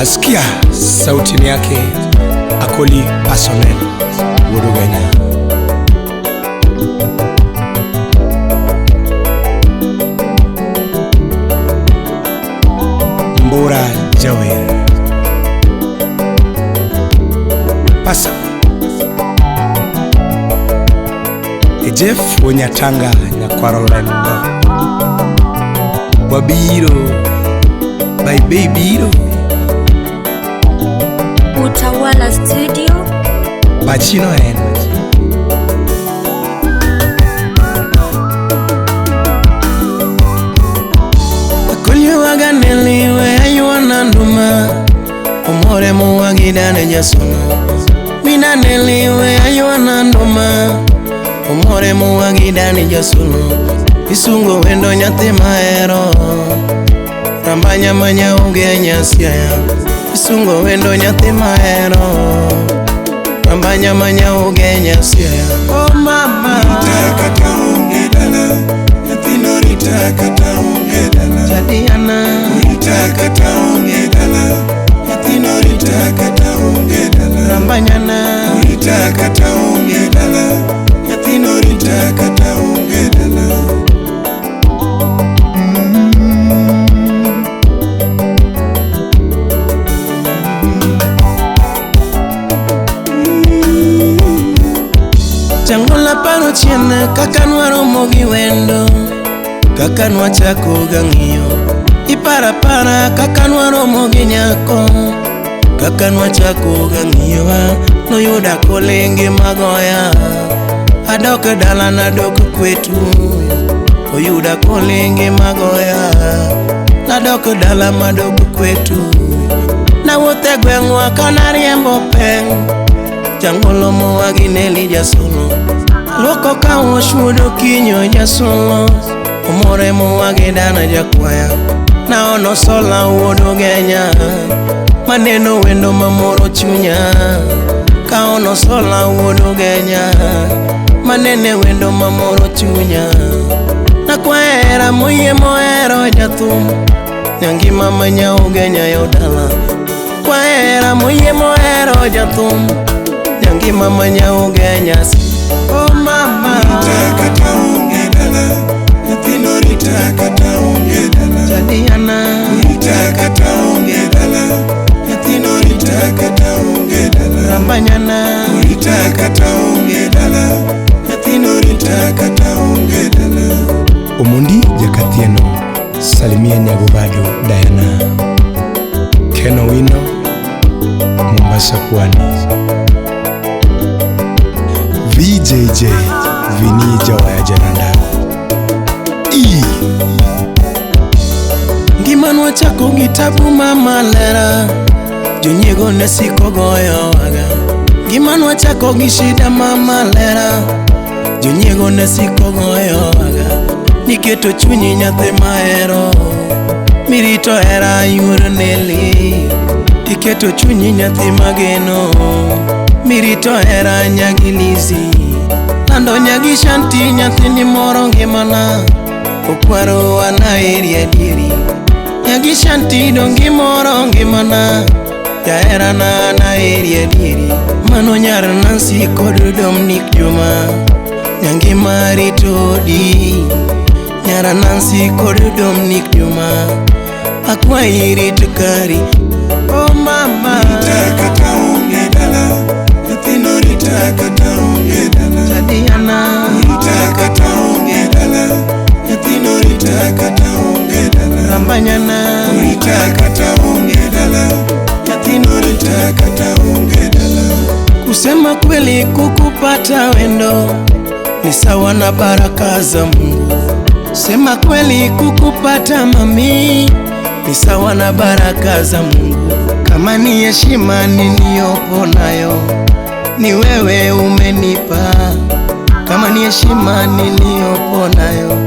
Asikia sauti yake Akoli Personnel Wodoganya. Mbora Jawer Pasa Jeff Onyatanga Nyakwarolendo Wabiro by Babiro Utawala Studio Bachino en Akolyo waganeliwe ayuana nduma Omore muwagidane jasono Mina neliwe ayuana nduma Omore muwagidane jasono Isungo wendo nyathi maero Rambanya manya ugenya siaya Isungo wendo nyathi maero Rambanya manya ugenya siaya. Oh mama Nitakata ungedala Yathino nitakata ungedala Jadiana Nitakata ungedala Yathino nitakata ungedala Rambanyana Nitakata ungedala Yathino nitakata ungedala Changola paro chiena kaka nwaro mogi wendo Kaka nwachako gang'iyo Ipara para kaka nwaro mogi nyako Kaka nwachako gang'iyo Noyuda kolenge magoya Adok dala nadok kwetu Oyuda kolenge magoya Nadok dala madok kwetu Na wote gweng'wa kana riembo peng Jangolo moagi neli jasono Loko kawo shudo kinyo jasono Omore moagi dana jakwaya Na ono sola uodo genya Maneno wendo mamoro chunya Ka ono sola uodo genya Manene wendo mamoro chunya Na kwaera moye moero jathum Nyangi mama nya ugenya yodala Kwaera moye moero jathum Nyangi mama nya ugenya si. Oh mama Nitakata ungedala Yathino nitakata ungedala Jadiana Nitakata ungedala Yathino nitakata ungedala Rambanyana Nitakata ungedala Yathino nitakata ungedala Omundi Jakathieno Salimia Nyagobado Diana Keno Wino Mombasa Pwani VJJ Vini Jawaya Jananda Ngimano chako gitabu mama lera Jonyego nesiko goyo waga Ngimano chako gishida mama lera Jonyego nesiko goyo waga Niketo chunyi nyathi maero Mirito era yur neli Iketo chunyi nyathi mageno Mirito era nyagilizi Nando nyagi shanti nyathi ni moro ngimana Okwaro wana eri adiri Nyagi shanti dongi moro ngimana Ya era na eri adiri Mano nyar Nancy kod Dominic Juma Nyangi marito di Nyara Nancy kod Dominic Juma Akwa iri tukari. Oh mama Nitakata ungedala Yathino nitakata ungedala Jadiana Nitakata ungedala Yathino nitakata ungedala Rambanyana Nitakata ungedala Yathino nitakata ungedala Kusema kweli kukupata wendo Ni sawa na baraka za Mungu. Sema kweli kukupata mami Ni sawa na baraka za Mungu. Kama ni heshima niliyopo nayo Ni wewe umenipa. Kama ni heshima niliyopo nayo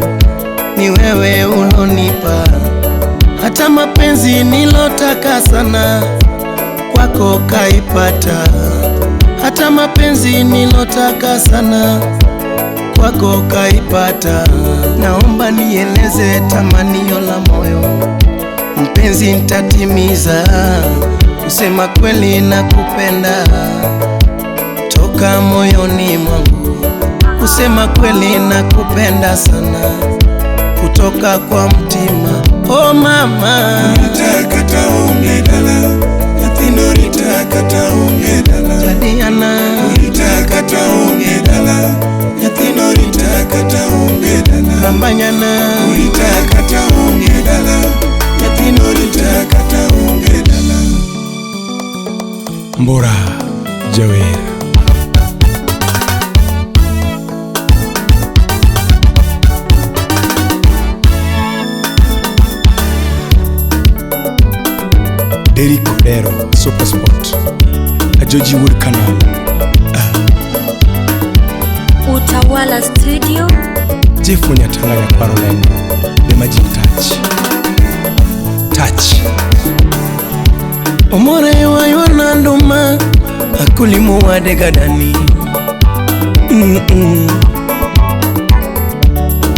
Ni wewe ulonipa. Hata mapenzi nilotaka sana Kwako kaipata. Hata mapenzi nilotaka sana Kwako kaipata. Naomba nieleze tamanio la moyo. Mpenzi nitatimiza. kusema kweli nakupenda toka moyoni mwangu, kusema kweli nakupenda sana kutoka kwa mtima. Oh mama, Nitakata ungedala, yatino nitakata ungedala. Jadiana, Nitakata ungedala, yatino nitakata ungedala. Rambanyana, Nitakata ungedala, yatino nitakata ungedala. Mbora Jawer. Derek Odero, Super Sport, Ajoji Wood Canal. Utawala Studio. Jefu Nyatanganya Caroline, The Magic Touch. Touch. omore wa yonanduma akulimu wa degadani.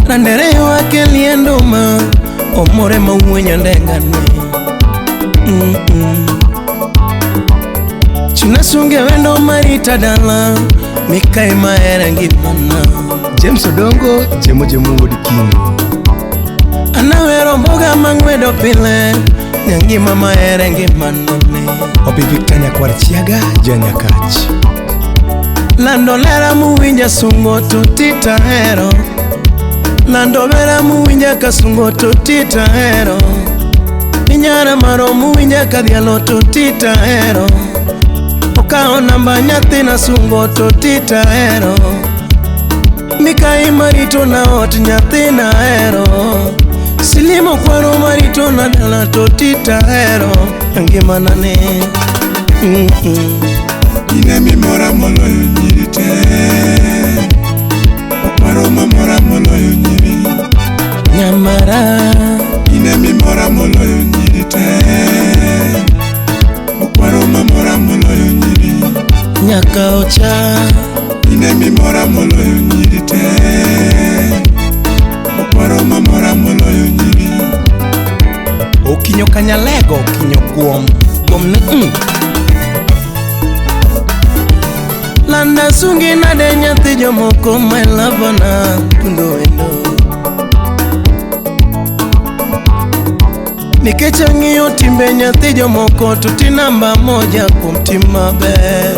Randere wa kelienduma omore mauwenya ndengani. Chinasunge wendo marita dala mikai maerangi mana. James Odongo, Jemo Wodikini. Anawero mboga mangwedo pile nyangi mama erangi manane. Obi Victor Nyakwarchiaga, Janyakach. Lando lera muwinja sungo tutita hero. Lando lera muwinja kasungo tutita hero. Minyara maro muwinja kadhialo tutita hero. Okao namba nyathina sungo tutita hero. Mikai marito na ot nyathina hero. Silimo kwaro marito na dala tutita hero. Ngima nane. Ine mi mora moloyo nyiri te, okwaro ma mora moloyo nyiri. Nyamara Ine mi mora moloyo nyiri te, okwaro ma mora moloyo nyiri. nyaka ocha. Ine mi mora moloyo nyiri te, okwaro ma mora moloyo nyiri. Okinyo kanyalego, okinyo guom. Gomne Landa sungi na de nyathi jomoko my love na pundo endo. Nikech ang'iyo timbe nyathi jomoko to ti namba moja kuom tim maber.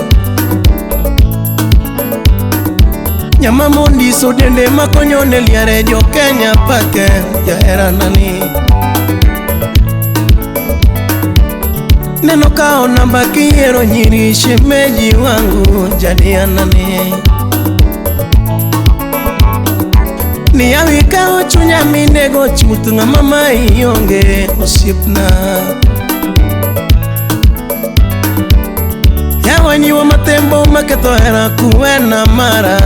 Nyama mondiso dende makonyo ne liare jo Kenya pake jahera nani. Neno kao namba kiero nyiri shemeji wangu Jadiana ni. Ni yawi kao chunya minego chuth nga mama ionge osipna. Yawa nyiwa matembo maketho hera kuwena mara.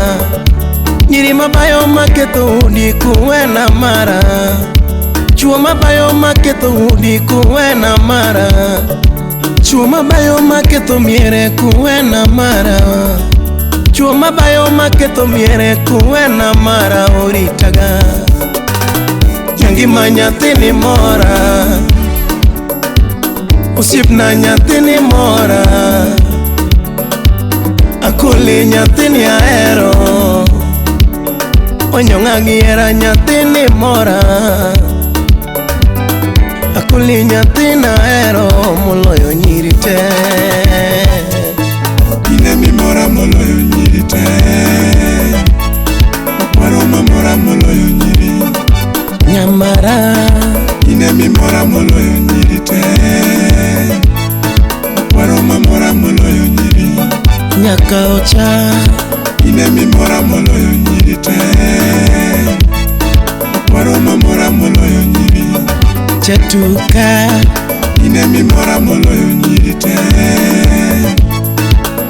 Nyiri mabayo maketho udi kuwena mara. Chuo mabayo maketho udi kuwena mara. Chuo mabayo maketho miere kuwena mara. Chuo mabayo maketho miere kuwena mara oritaga. Ngima nyathini mora, osipna nyathini mora. Akuli nyathini ahero, onyonga giera nyathini mora. Akuli nyathina ahero moloyo nyiri te. Ine mi mora moloyo nyiri te, okwaro ma mora moloyo nyiri. Nyamara Ine mi mora moloyo nyiri te, okwaro ma mora moloyo nyiri. nyaka ocha. Ine mi mora moloyo nyiri te, okwaro ma mora moloyo nyiri. Chetuka Ine mi mora moloyo nyiri te,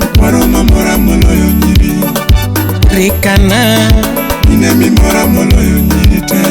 okwaro ma mora moloyo nyiri. Rikana Ine mi mora moloyo nyiri te,